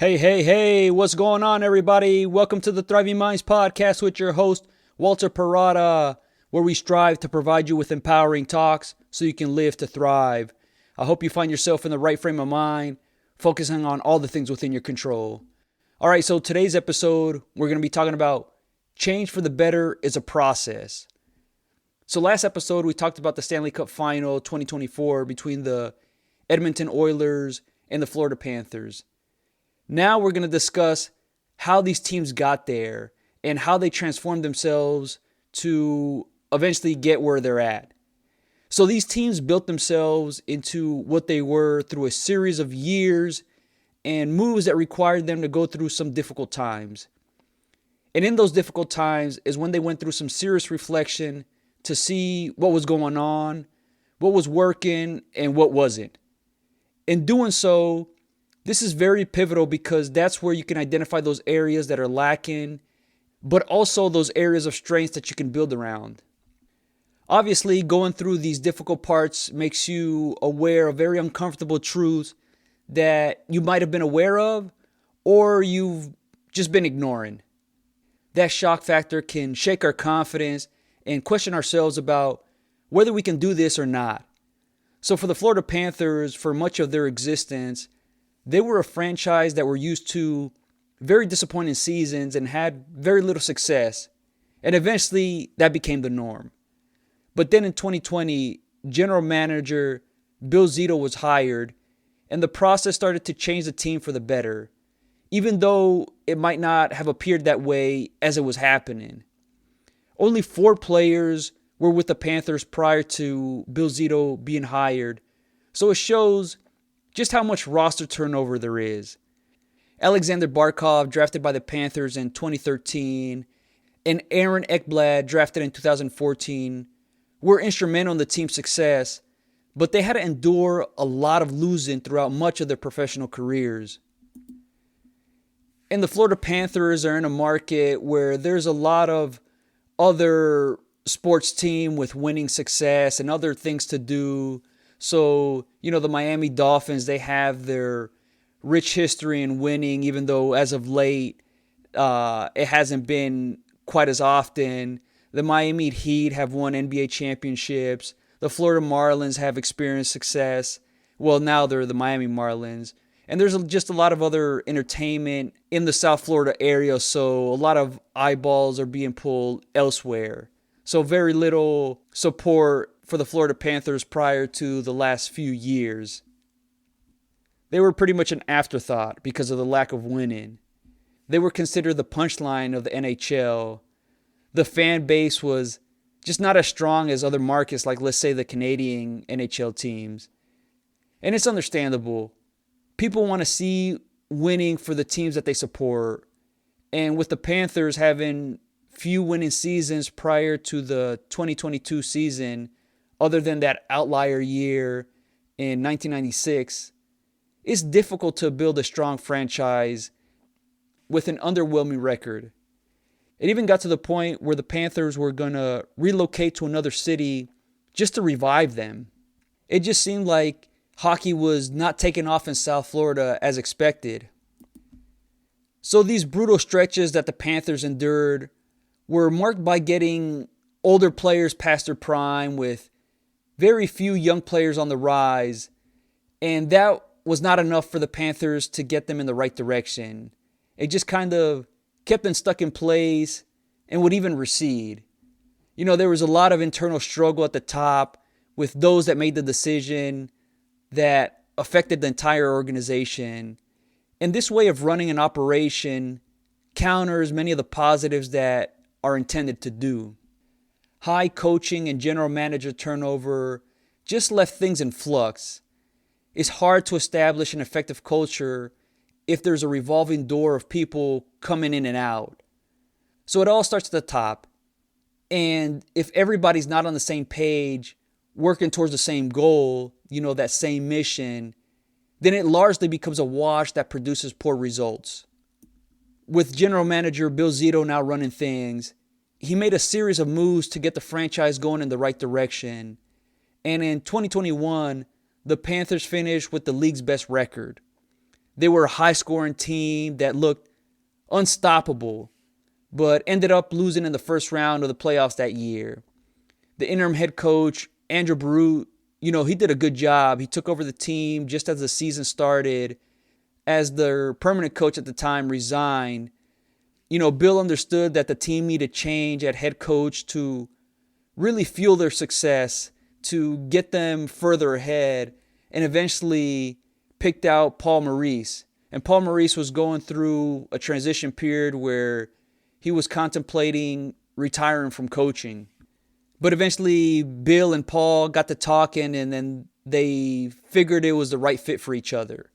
Hey, what's going on, everybody? Welcome to the Thriving Minds podcast with your host, Walter Parada, where we strive to provide you with empowering talks so you can live to thrive. I hope you find yourself in the right frame of mind, focusing on all the things within your control. All right, so today's episode, we're going to be talking about change for the better is a process. So last episode, we talked about the Stanley Cup Final 2024 between the Edmonton Oilers and the Florida Panthers. Now we're going to discuss how these teams got there and how they transformed themselves to eventually get where they're at. So these teams built themselves into what they were through a series of years and moves that required them to go through some difficult times. And in those difficult times is when they went through some serious reflection to see what was going on, what was working, and what wasn't. In doing so, this is very pivotal because that's where you can identify those areas that are lacking, but also those areas of strengths that you can build around. Obviously, going through these difficult parts makes you aware of very uncomfortable truths that you might have been aware of or you've just been ignoring. That shock factor can shake our confidence and question ourselves about whether we can do this or not. So for the Florida Panthers, for much of their existence, they were a franchise that were used to very disappointing seasons and had very little success. And eventually that became the norm. But then in 2020, general manager Bill Zito was hired and the process started to change the team for the better, even though it might not have appeared that way as it was happening. Only 4 players were with the Panthers prior to Bill Zito being hired. So it shows just how much roster turnover there is. Alexander Barkov, drafted by the Panthers in 2013, and Aaron Ekblad, drafted in 2014, were instrumental in the team's success, but they had to endure a lot of losing throughout much of their professional careers. And the Florida Panthers are in a market where there's a lot of other sports team with winning success and other things to do. So, the Miami Dolphins, they have their rich history in winning, even though as of late, it hasn't been quite as often. The Miami Heat have won NBA championships. The Florida Marlins have experienced success. Well, now they're the Miami Marlins. And there's just a lot of other entertainment in the South Florida area, so a lot of eyeballs are being pulled elsewhere. So very little support for the Florida Panthers prior to the last few years. They were pretty much an afterthought because of the lack of winning. They were considered the punchline of the NHL. The fan base was just not as strong as other markets like, let's say, the Canadian NHL teams. And it's understandable. People want to see winning for the teams that they support. And with the Panthers having few winning seasons prior to the 2022 season, other than that outlier year in 1996, it's difficult to build a strong franchise with an underwhelming record. It even got to the point where the Panthers were going to relocate to another city just to revive them. It just seemed like hockey was not taking off in South Florida as expected. So these brutal stretches that the Panthers endured were marked by getting older players past their prime with very few young players on the rise, and that was not enough for the Panthers to get them in the right direction. It just kind of kept them stuck in place and would even recede. There was a lot of internal struggle at the top with those that made the decision that affected the entire organization. And this way of running an operation counters many of the positives that are intended to do. High coaching and general manager turnover just left things in flux. It's hard to establish an effective culture if there's a revolving door of people coming in and out. So it all starts at the top. And if everybody's not on the same page, working towards the same goal, that same mission, then it largely becomes a wash that produces poor results. With general manager Bill Zito now running things, he made a series of moves to get the franchise going in the right direction. And in 2021, the Panthers finished with the league's best record. They were a high-scoring team that looked unstoppable, but ended up losing in the first round of the playoffs that year. The interim head coach, Andrew Barut, he did a good job. He took over the team just as the season started. As their permanent coach at the time resigned, Bill understood that the team needed change at head coach to really fuel their success, to get them further ahead, and eventually picked out Paul Maurice. And Paul Maurice was going through a transition period where he was contemplating retiring from coaching. But eventually, Bill and Paul got to talking, and then they figured it was the right fit for each other.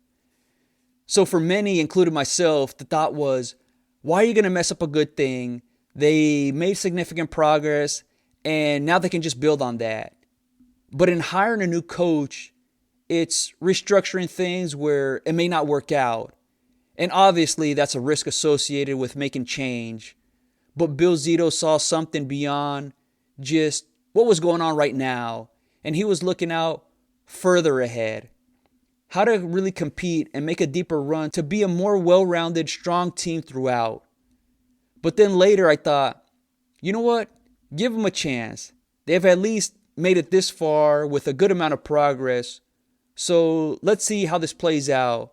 So for many, including myself, the thought was, why are you going to mess up a good thing? They made significant progress, and now they can just build on that. But in hiring a new coach, it's restructuring things where it may not work out. And obviously, that's a risk associated with making change. But Bill Zito saw something beyond just what was going on right now. And he was looking out further ahead. How to really compete and make a deeper run to be a more well-rounded, strong team throughout. But then later I thought, you know what? Give them a chance. They've at least made it this far with a good amount of progress. So let's see how this plays out.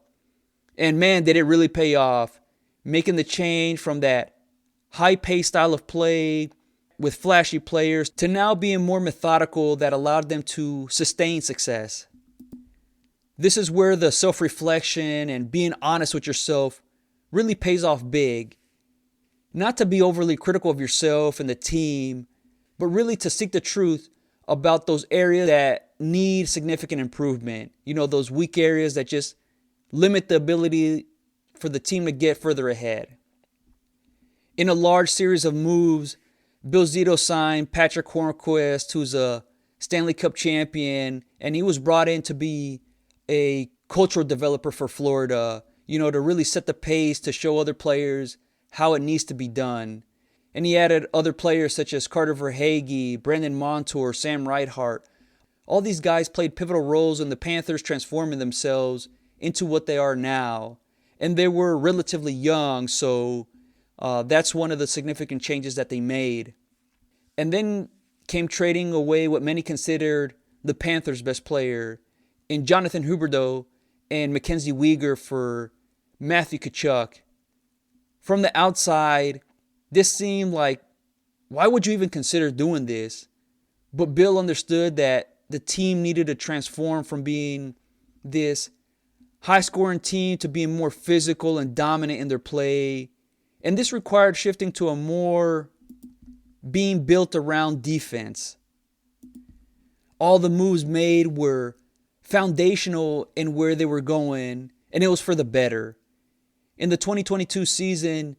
And man, did it really pay off. Making the change from that high-paced style of play with flashy players to now being more methodical that allowed them to sustain success. This is where the self-reflection and being honest with yourself really pays off big. Not to be overly critical of yourself and the team, but really to seek the truth about those areas that need significant improvement. Those weak areas that just limit the ability for the team to get further ahead. In a large series of moves, Bill Zito signed Patrick Hornquist, who's a Stanley Cup champion, and he was brought in to be a cultural developer for Florida, to really set the pace to show other players how it needs to be done. And he added other players such as Carter Verhaeghe, Brandon Montour, Sam Reinhart. All these guys played pivotal roles in the Panthers transforming themselves into what they are now. And they were relatively young, so that's one of the significant changes that they made. And then came trading away what many considered the Panthers' best player in Jonathan Huberdeau and Mackenzie Weegar for Matthew Tkachuk. From the outside, this seemed like, why would you even consider doing this? But Bill understood that the team needed to transform from being this high-scoring team to being more physical and dominant in their play. And this required shifting to a more being built around defense. All the moves made were foundational in where they were going, and it was for the better. In the 2022 season,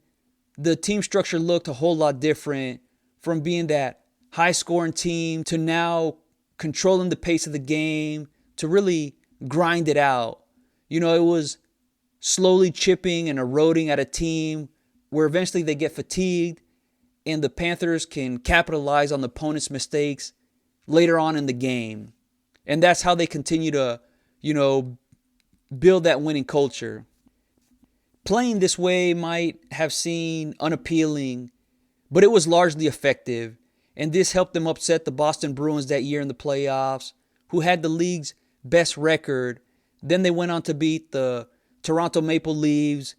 the team structure looked a whole lot different, from being that high-scoring team to now controlling the pace of the game to really grind it out. It was slowly chipping and eroding at a team where eventually they get fatigued and the Panthers can capitalize on the opponent's mistakes later on in the game. And that's how they continue to, build that winning culture. Playing this way might have seemed unappealing, but it was largely effective. And this helped them upset the Boston Bruins that year in the playoffs, who had the league's best record. Then they went on to beat the Toronto Maple Leafs,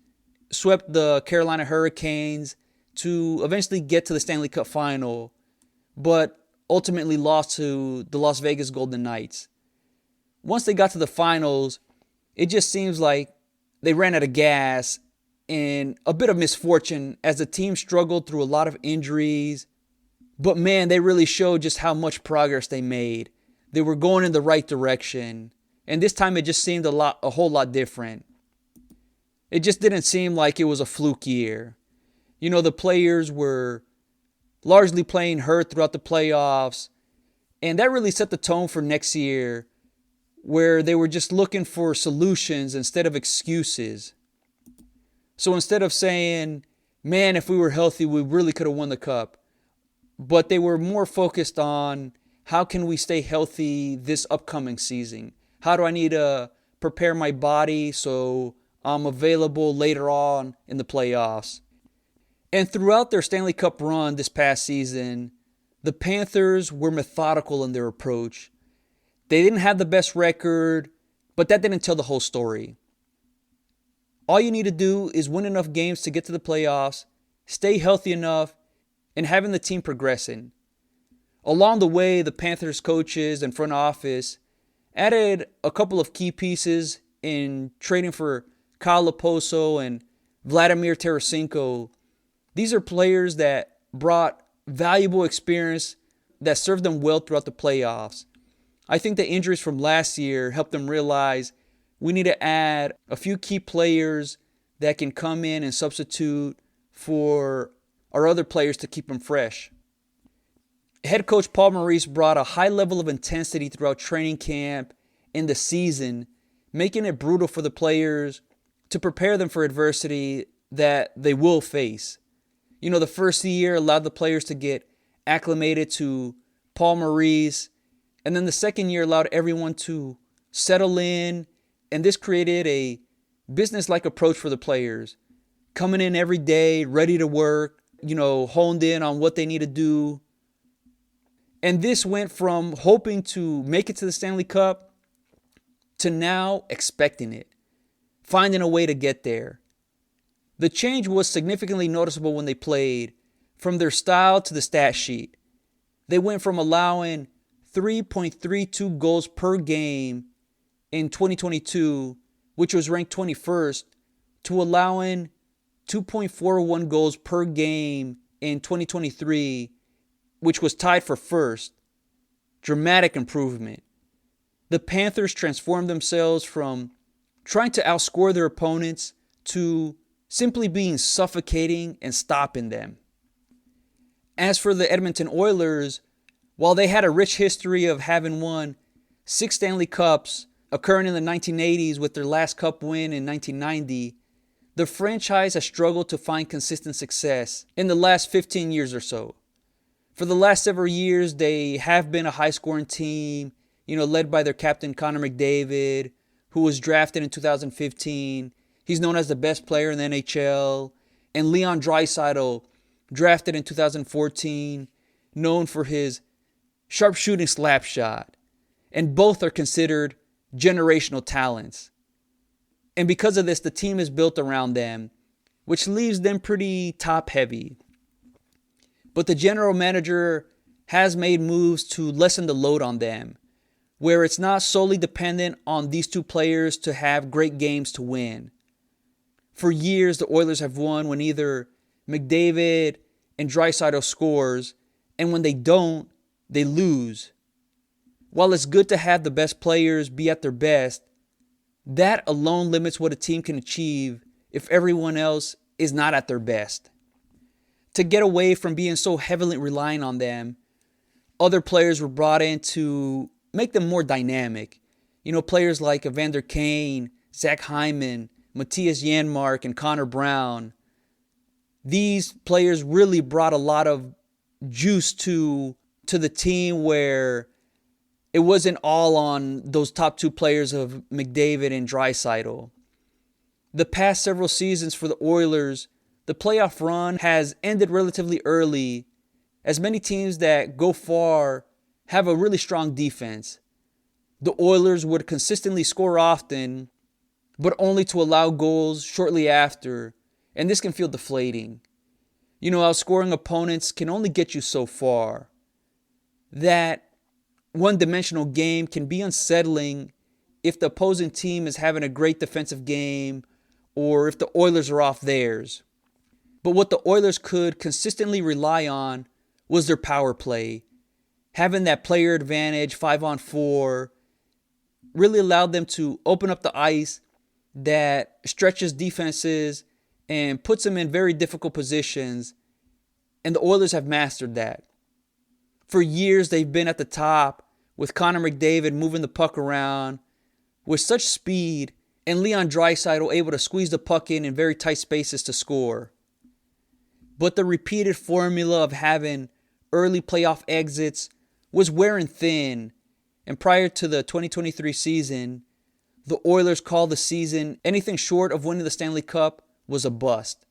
swept the Carolina Hurricanes to eventually get to the Stanley Cup final, but ultimately lost to the Las Vegas Golden Knights. Once they got to the finals, it just seems like they ran out of gas and a bit of misfortune as the team struggled through a lot of injuries. But man, they really showed just how much progress they made. They were going in the right direction. And this time it just seemed a whole lot different. It just didn't seem like it was a fluke year. The players were largely playing hurt throughout the playoffs. And that really set the tone for next year, where they were just looking for solutions instead of excuses. So instead of saying, man, if we were healthy, we really could have won the cup. But they were more focused on, how can we stay healthy this upcoming season? How do I need to prepare my body so available later on in the playoffs. And throughout their Stanley Cup run this past season, the Panthers were methodical in their approach. They didn't have the best record, but that didn't tell the whole story. All you need to do is win enough games to get to the playoffs, stay healthy enough, and having the team progressing. Along the way, the Panthers coaches and front office added a couple of key pieces in trading for Kyle Laposo and Vladimir Tarasenko. These are players that brought valuable experience that served them well throughout the playoffs. I think the injuries from last year helped them realize we need to add a few key players that can come in and substitute for our other players to keep them fresh. Head coach Paul Maurice brought a high level of intensity throughout training camp and the season, making it brutal for the players to prepare them for adversity that they will face. The first year allowed the players to get acclimated to Paul Maurice, and then the second year allowed everyone to settle in, and this created a business-like approach for the players. Coming in every day, ready to work, honed in on what they need to do. And this went from hoping to make it to the Stanley Cup to now expecting it, finding a way to get there. The change was significantly noticeable when they played, from their style to the stat sheet. They went from allowing 3.32 goals per game in 2022, which was ranked 21st, to allowing 2.41 goals per game in 2023, which was tied for first. Dramatic improvement. The Panthers transformed themselves from trying to outscore their opponents to simply being suffocating and stopping them. As for the Edmonton Oilers, while they had a rich history of having won 6 Stanley Cups, occurring in the 1980s with their last Cup win in 1990, the franchise has struggled to find consistent success in the last 15 years or so. For the last several years, they have been a high-scoring team, led by their captain Connor McDavid, who was drafted in 2015. He's known as the best player in the NHL. And Leon Draisaitl, drafted in 2014, known for his sharpshooting slap shot. And both are considered generational talents. And because of this, the team is built around them, which leaves them pretty top-heavy. But the general manager has made moves to lessen the load on them, where it's not solely dependent on these two players to have great games to win. For years, the Oilers have won when either McDavid and Draisaitl scores, and when they don't, they lose. While it's good to have the best players be at their best, that alone limits what a team can achieve if everyone else is not at their best. To get away from being so heavily reliant on them, other players were brought in to make them more dynamic. Players like Evander Kane, Zach Hyman, Matthias Janmark, and Connor Brown. These players really brought a lot of juice to the team, where it wasn't all on those top two players of McDavid and Draisaitl. The past several seasons for the Oilers, the playoff run has ended relatively early, as many teams that go far have a really strong defense. The Oilers would consistently score often, but only to allow goals shortly after, and this can feel deflating. Outscoring opponents can only get you so far. That one-dimensional game can be unsettling if the opposing team is having a great defensive game or if the Oilers are off theirs. But what the Oilers could consistently rely on was their power play. Having that player advantage 5-on-4 really allowed them to open up the ice that stretches defenses and puts them in very difficult positions, and the Oilers have mastered that. For years, they've been at the top, with Connor McDavid moving the puck around with such speed, and Leon Draisaitl able to squeeze the puck in very tight spaces to score. But the repeated formula of having early playoff exits was wearing thin, and prior to the 2023 season, the Oilers called the season anything short of winning the Stanley Cup was a bust.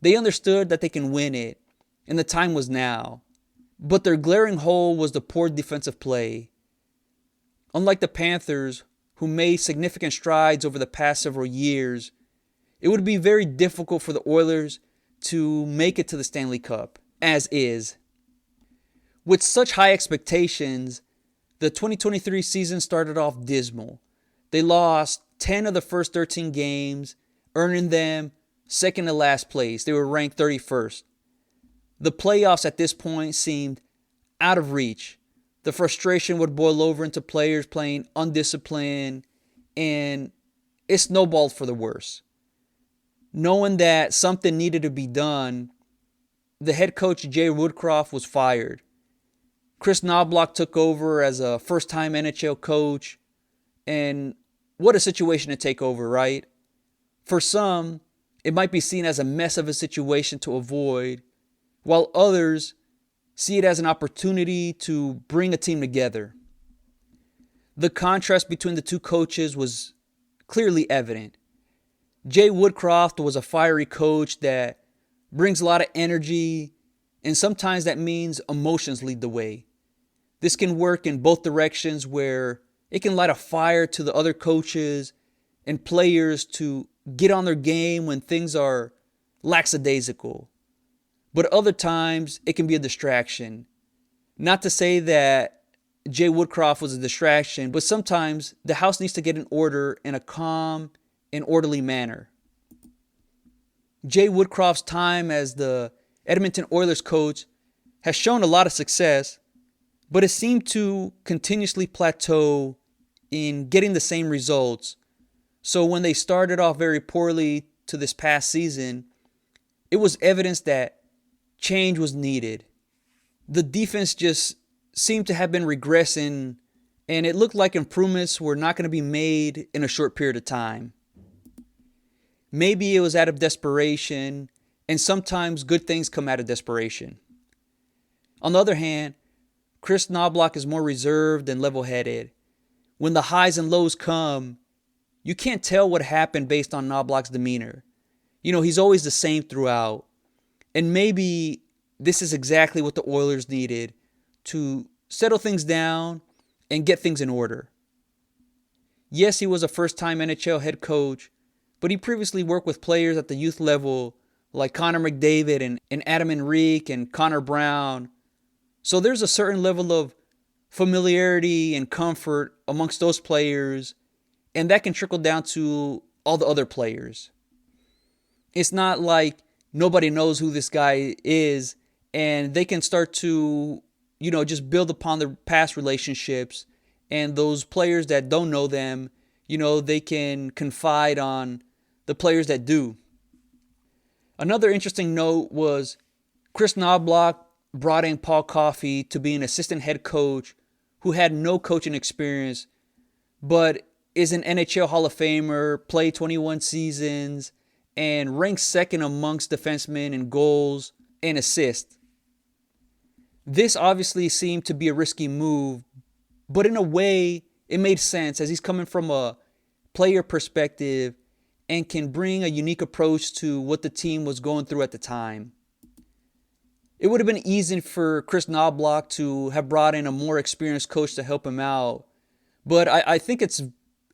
They understood that they can win it, and the time was now. But their glaring hole was the poor defensive play. Unlike the Panthers, who made significant strides over the past several years, it would be very difficult for the Oilers to make it to the Stanley Cup, as is. With such high expectations, the 2023 season started off dismal. They lost 10 of the first 13 games, earning them second to last place. They were ranked 31st. The playoffs at this point seemed out of reach. The frustration would boil over into players playing undisciplined, and it snowballed for the worse. Knowing that something needed to be done, the head coach Jay Woodcroft was fired. Chris Knobloch took over as a first-time NHL coach, and what a situation to take over, right? For some, it might be seen as a mess of a situation to avoid, while others see it as an opportunity to bring a team together. The contrast between the two coaches was clearly evident. Jay Woodcroft was a fiery coach that brings a lot of energy, and sometimes that means emotions lead the way. This can work in both directions, where it can light a fire to the other coaches and players to get on their game when things are lackadaisical. But other times, it can be a distraction. Not to say that Jay Woodcroft was a distraction, but sometimes the house needs to get in order in a calm and orderly manner. Jay Woodcroft's time as the Edmonton Oilers coach has shown a lot of success, but it seemed to continuously plateau in getting the same results. So when they started off very poorly to this past season, it was evidence that change was needed. The defense just seemed to have been regressing, and it looked like improvements were not going to be made in a short period of time. Maybe it was out of desperation, and sometimes good things come out of desperation. On the other hand, Chris Knobloch is more reserved and level-headed. When the highs and lows come, you can't tell what happened based on Knobloch's demeanor. He's always the same throughout. And maybe this is exactly what the Oilers needed to settle things down and get things in order. Yes, he was a first-time NHL head coach, but he previously worked with players at the youth level like Connor McDavid and Adam Henrique and Connor Brown. So there's a certain level of familiarity and comfort amongst those players, and that can trickle down to all the other players. It's not like nobody knows who this guy is, and they can start to, just build upon their past relationships, and those players that don't know them, they can confide on the players that do. Another interesting note was Chris Knobloch brought in Paul Coffey to be an assistant head coach who had no coaching experience, but is an NHL Hall of Famer, played 21 seasons, and ranks second amongst defensemen in goals and assists. This obviously seemed to be a risky move, but in a way, it made sense as he's coming from a player perspective and can bring a unique approach to what the team was going through at the time. It would have been easy for Chris Knobloch to have brought in a more experienced coach to help him out, but I think it's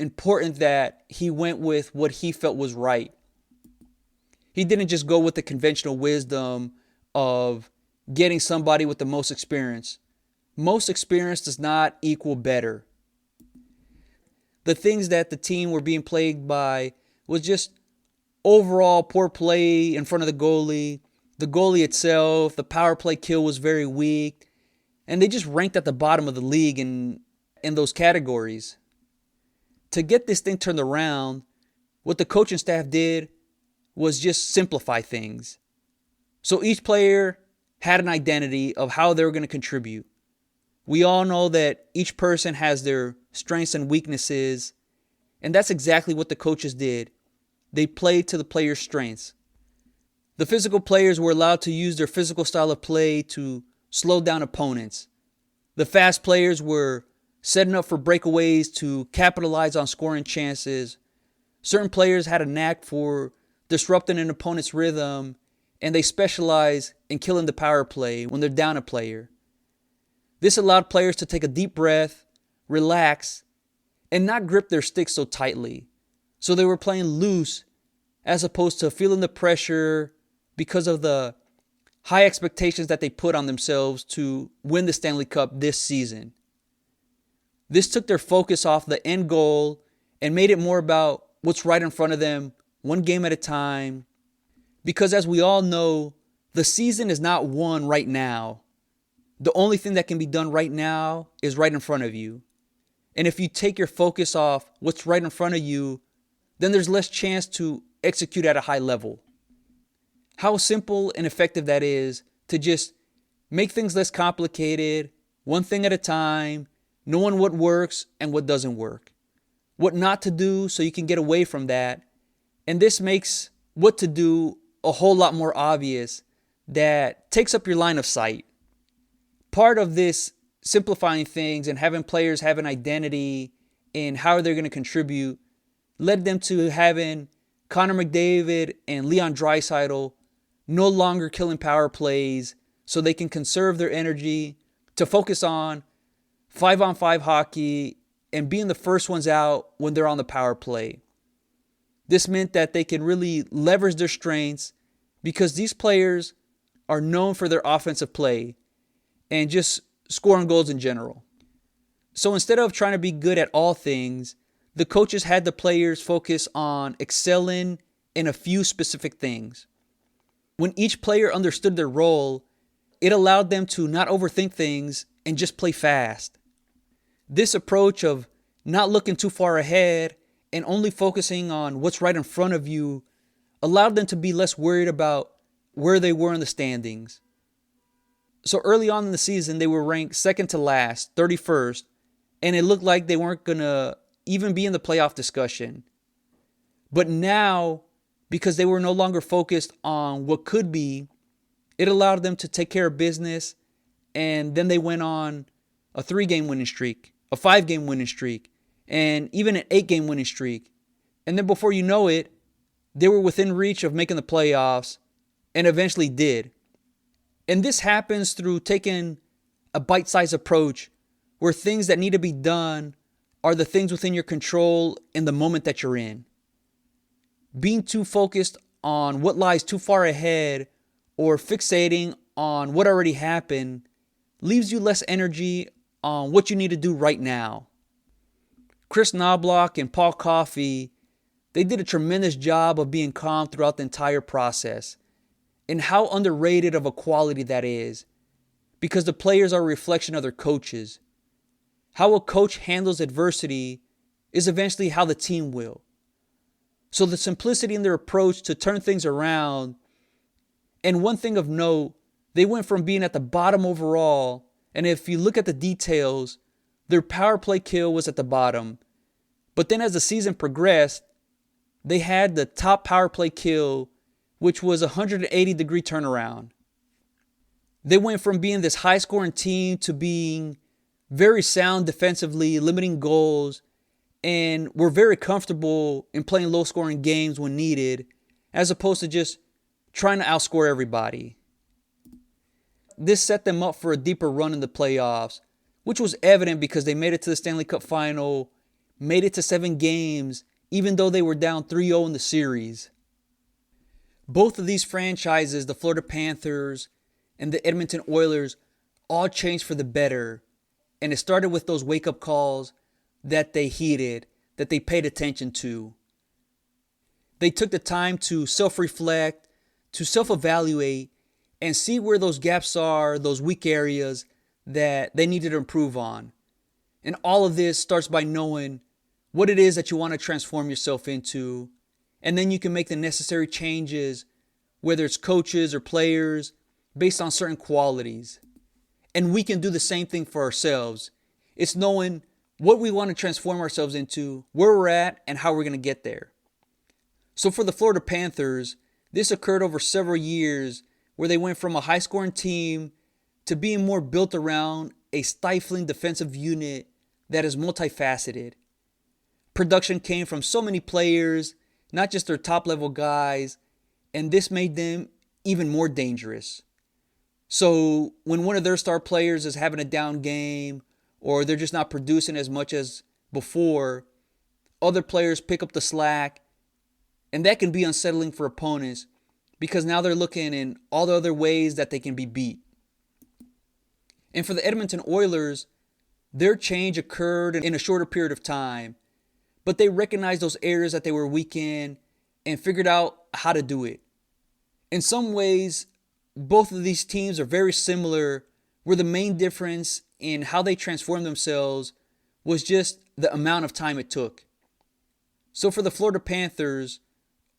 important that he went with what he felt was right. He didn't just go with the conventional wisdom of getting somebody with the most experience. Most experience does not equal better. The things that the team were being plagued by was just overall poor play in front of the goalie itself, the power play kill was very weak, and they just ranked at the bottom of the league in those categories. To get this thing turned around, what the coaching staff did was just simplify things. So each player had an identity of how they were going to contribute. We all know that each person has their strengths and weaknesses, and that's exactly what the coaches did. They played to the players' strengths. The physical players were allowed to use their physical style of play to slow down opponents. The fast players were setting up for breakaways to capitalize on scoring chances. Certain players had a knack for disrupting an opponent's rhythm, and they specialize in killing the power play when they're down a player. This allowed players to take a deep breath, relax, and not grip their sticks so tightly. So they were playing loose as opposed to feeling the pressure because of the high expectations that they put on themselves to win the Stanley Cup this season. This took their focus off the end goal and made it more about what's right in front of them, one game at a time. Because as we all know, the season is not won right now. The only thing that can be done right now is right in front of you. And if you take your focus off what's right in front of you, then there's less chance to execute at a high level. How simple and effective that is to just make things less complicated, one thing at a time, knowing what works and what doesn't work, what not to do so you can get away from that. And this makes what to do a whole lot more obvious, that takes up your line of sight. Part of this simplifying things and having players have an identity in how they're going to contribute led them to having Connor McDavid and Leon Draisaitl no longer killing power plays so they can conserve their energy to focus on 5-on-5 hockey and being the first ones out when they're on the power play. This meant that they could really leverage their strengths because these players are known for their offensive play and just scoring goals in general. So instead of trying to be good at all things, the coaches had the players focus on excelling in a few specific things. When each player understood their role, it allowed them to not overthink things and just play fast. This approach of not looking too far ahead and only focusing on what's right in front of you allowed them to be less worried about where they were in the standings. So early on in the season, they were ranked second to last, 31st, and it looked like they weren't going to even be in the playoff discussion. But now, because they were no longer focused on what could be, it allowed them to take care of business, and then they went on a 3-game winning streak, a 5-game winning streak, and even an 8-game winning streak. And then before you know it, they were within reach of making the playoffs and eventually did. And this happens through taking a bite-sized approach where things that need to be done are the things within your control in the moment that you're in. Being too focused on what lies too far ahead or fixating on what already happened leaves you less energy on what you need to do right now. Chris Knobloch and Paul Coffey, they did a tremendous job of being calm throughout the entire process. And how underrated of a quality that is, because the players are a reflection of their coaches. How a coach handles adversity is eventually how the team will. So the simplicity in their approach to turn things around, and one thing of note, they went from being at the bottom overall, and if you look at the details, their power play kill was at the bottom. But then as the season progressed, they had the top power play kill, which was a 180-degree turnaround. They went from being this high-scoring team to being very sound defensively, limiting goals, and were very comfortable in playing low-scoring games when needed, as opposed to just trying to outscore everybody. This set them up for a deeper run in the playoffs, which was evident because they made it to the Stanley Cup final, made it to 7 games, even though they were down 3-0 in the series. Both of these franchises, the Florida Panthers and the Edmonton Oilers, all changed for the better. And it started with those wake-up calls that they heeded, that they paid attention to. They took the time to self-reflect, to self-evaluate, and see where those gaps are, those weak areas that they needed to improve on. And all of this starts by knowing what it is that you want to transform yourself into. And then you can make the necessary changes, whether it's coaches or players, based on certain qualities. And we can do the same thing for ourselves. It's knowing what we want to transform ourselves into, where we're at, and how we're going to get there. So for the Florida Panthers, this occurred over several years where they went from a high-scoring team to being more built around a stifling defensive unit that is multifaceted. Production came from so many players, not just their top level guys, and this made them even more dangerous. So when one of their star players is having a down game or they're just not producing as much as before, other players pick up the slack, and that can be unsettling for opponents because now they're looking in all the other ways that they can be beat. And for the Edmonton Oilers, their change occurred in a shorter period of time, but they recognized those areas that they were weak in and figured out how to do it. In some ways, both of these teams are very similar, where the main difference in how they transformed themselves was just the amount of time it took. So for the Florida Panthers,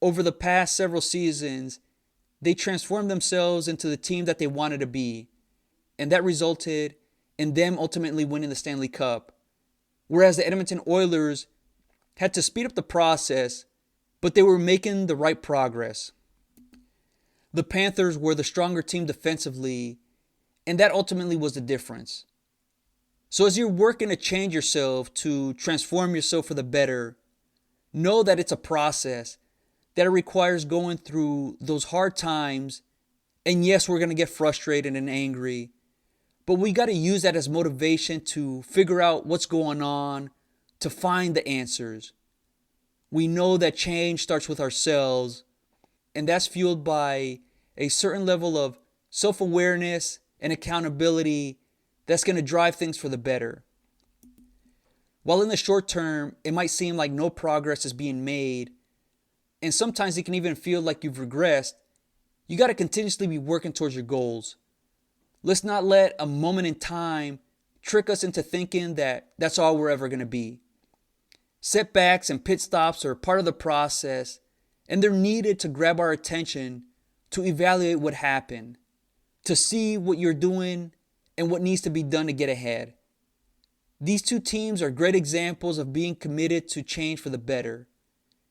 over the past several seasons, they transformed themselves into the team that they wanted to be, and that resulted in them ultimately winning the Stanley Cup. Whereas the Edmonton Oilers had to speed up the process, but they were making the right progress. The Panthers were the stronger team defensively, and that ultimately was the difference. So as you're working to change yourself, to transform yourself for the better, know that it's a process, that it requires going through those hard times. And yes, we're going to get frustrated and angry, but we got to use that as motivation to figure out what's going on, to find the answers. We know that change starts with ourselves, and that's fueled by a certain level of self-awareness and accountability that's going to drive things for the better. While in the short term, it might seem like no progress is being made, and sometimes it can even feel like you've regressed, you got to continuously be working towards your goals. Let's not let a moment in time trick us into thinking that that's all we're ever going to be. Setbacks and pit stops are part of the process, and they're needed to grab our attention, to evaluate what happened, to see what you're doing and what needs to be done to get ahead. These two teams are great examples of being committed to change for the better.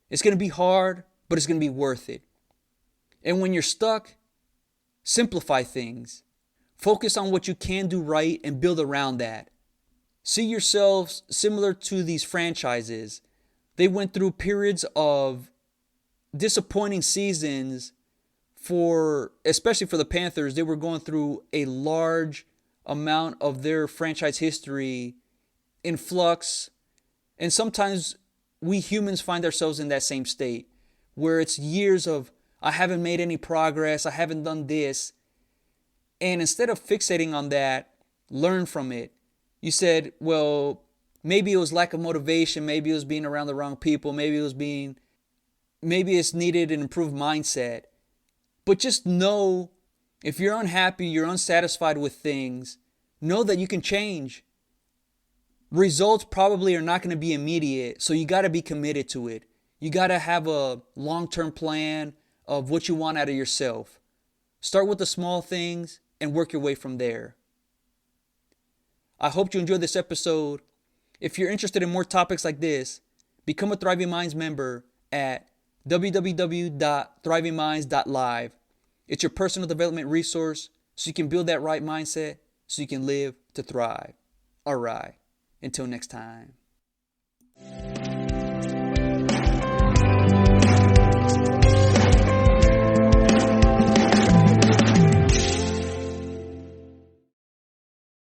It's going to be hard, but it's going to be worth it. And when you're stuck, simplify things. Focus on what you can do right and build around that. See yourselves similar to these franchises. They went through periods of disappointing seasons especially for the Panthers. They were going through a large amount of their franchise history in flux. And sometimes we humans find ourselves in that same state where it's years of, I haven't made any progress, I haven't done this. And instead of fixating on that, learn from it. You said, well, maybe it was lack of motivation, maybe it was being around the wrong people, maybe it's needed an improved mindset. But just know, if you're unhappy, you're unsatisfied with things, know that you can change. Results probably are not going to be immediate, so you got to be committed to it. You got to have a long-term plan of what you want out of yourself. Start with the small things and work your way from there. I hope you enjoyed this episode. If you're interested in more topics like this, become a Thriving Minds member at www.thrivingminds.live. It's your personal development resource so you can build that right mindset so you can live to thrive. All right. Until next time.